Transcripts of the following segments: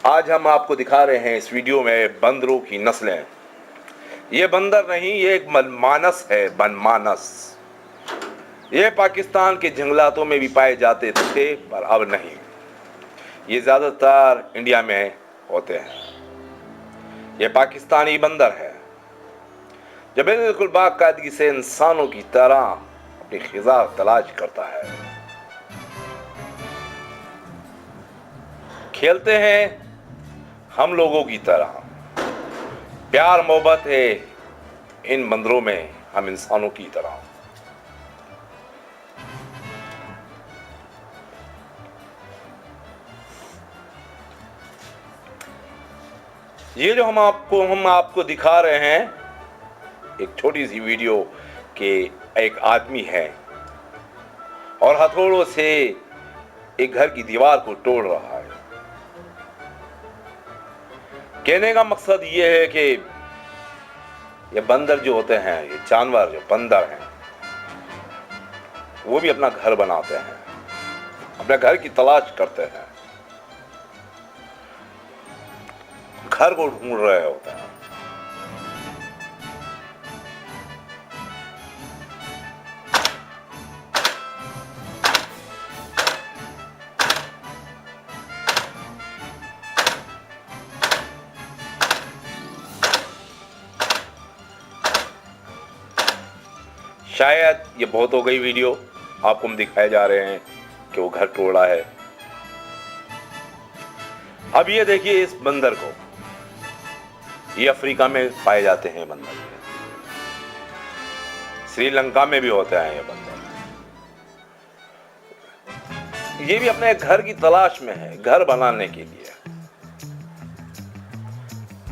आज हम आपको दिखा रहे हैं इस वीडियो में बंदरों की नस्लें। ये बंदर नहीं, ये एक मनमानस है, बनमानस। ये पाकिस्तान के जंगलातों में भी पाए जाते थे पर अब नहीं। ये ज़्यादातर इंडिया में होते हैं। ये पाकिस्तानी बंदर है जो बिल्कुल बाकायदगी से इंसानों की तरह अपनी ग़िज़ा तलाश करता है। खेलते हैं हम लोगों की तरह। प्यार मोहब्बत है इन बंदरों में हम इंसानों की तरह। ये जो हम आपको दिखा रहे हैं एक छोटी सी वीडियो के एक आदमी है और हथौड़ों से एक घर की दीवार को तोड़ रहा है। कहने का मकसद ये है कि ये बंदर जो होते हैं, ये जानवर जो बंदर हैं, वो भी अपना घर बनाते हैं, अपने घर की तलाश करते हैं, घर को ढूंढ रहे होते हैं। शायद ये बहुत हो गई वीडियो, आपको हम दिखाए जा रहे हैं कि वो घर तोड़ा है। अब ये देखिए इस बंदर को, ये अफ्रीका में पाए जाते हैं बंदर, श्रीलंका में भी होते हैं ये बंदर। ये भी अपने घर की तलाश में है, घर बनाने के लिए।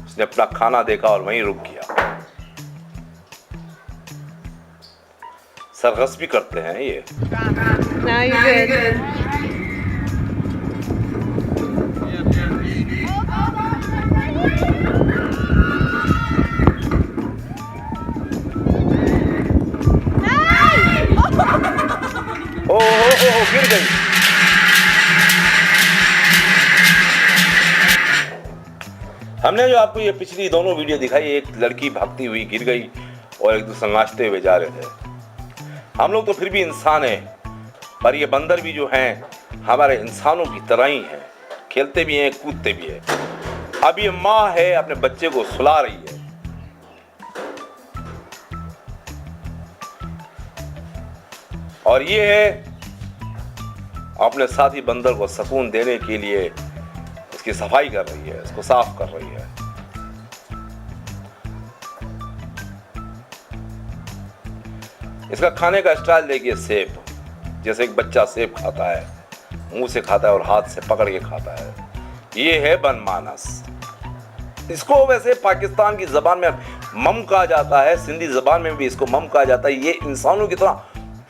उसने अपना खाना देखा और वहीं रुक गया। सरगस भी करते हैं ये। ओ गिर गई। हमने जो आपको ये पिछली दोनों वीडियो दिखाई, एक लड़की भागती हुई गिर गई और एक दूसरे नाचते हुए जा रहे थे। हम लोग तो फिर भी इंसान हैं, पर ये बंदर भी जो हैं हमारे इंसानों की तरह ही हैं, खेलते भी हैं, कूदते भी हैं। अब ये माँ है, अपने बच्चे को सुला रही है। और ये है अपने साथी बंदर को सुकून देने के लिए उसकी सफाई कर रही है, उसको साफ कर रही है। इसका खाने का स्टाइल देखिए, सेब, जैसे एक बच्चा सेब खाता है, मुंह से खाता है और हाथ से पकड़ के खाता है। ये है बनमानस। इसको वैसे पाकिस्तान की जबान में मम कहा जाता है, सिंधी जबान में भी इसको मम कहा जाता है। ये इंसानों की तरह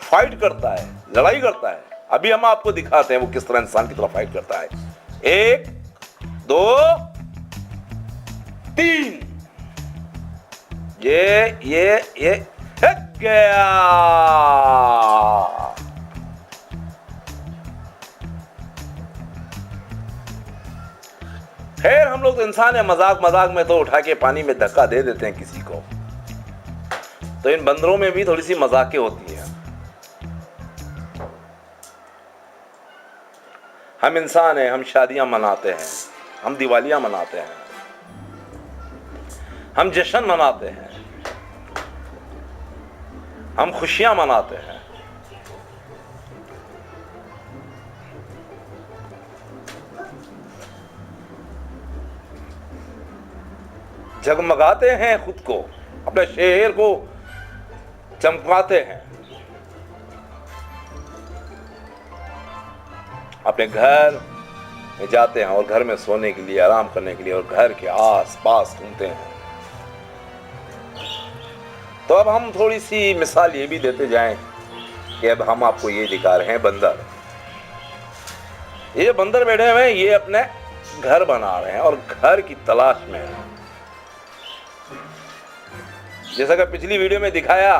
फाइट करता है, लड़ाई करता है। अभी हम आपको दिखाते हैं वो किस तरह इंसान की तरह फाइट करता है। 1 2 3। ये गया। खैर हम लोग तो इंसान है, मजाक में तो उठा के पानी में धक्का दे देते हैं किसी को। तो इन बंदरों में भी थोड़ी सी मजाकें होती हैं। हम इंसान हैं, हम शादियां मनाते हैं, हम दिवालियां मनाते हैं, हम जश्न मनाते हैं, हम खुशियां मनाते हैं। जगमगाते हैं खुद को, अपने शहर को चमकाते हैं, अपने घर में जाते हैं और घर में सोने के लिए, आराम करने के लिए, और घर के आस पास घूमते हैं। तो अब हम थोड़ी सी मिसाल ये भी देते जाएं कि अब हम आपको ये दिखा रहे हैं बंदर। ये बंदर बैठे हुए हैं, ये अपने घर बना रहे हैं और घर की तलाश में हैं। जैसा कि पिछली वीडियो में दिखाया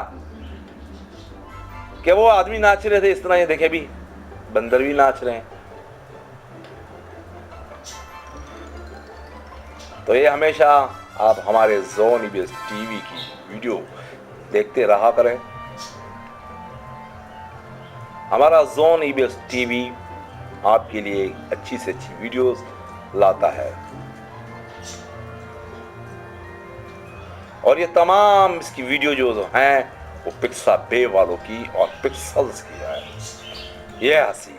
कि वो आदमी नाच रहे थे, इस तरह ये देखे भी बंदर भी नाच रहे हैं। तो ये हमेशा आप हमारे जोन ईबीएस टीवी की वीडियो देखते रहा करें। हमारा जोन ईबीएस टीवी आपके लिए अच्छी से अच्छी वीडियोस लाता है और ये तमाम इसकी वीडियो जो हैं वो पिक्सा बे वालों की और पिक्सल्स की है। ये हंसी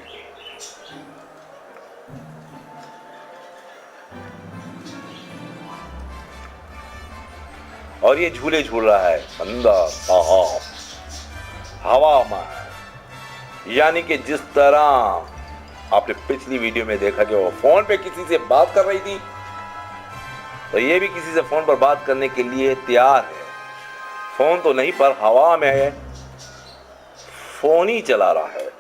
और ये झूले झूल रहा है बंदा साहब हवा में। यानी कि जिस तरह आपने पिछली वीडियो में देखा कि वो फोन पे किसी से बात कर रही थी, तो ये भी किसी से फोन पर बात करने के लिए तैयार है। फोन तो नहीं पर हवा में है, फोन ही चला रहा है।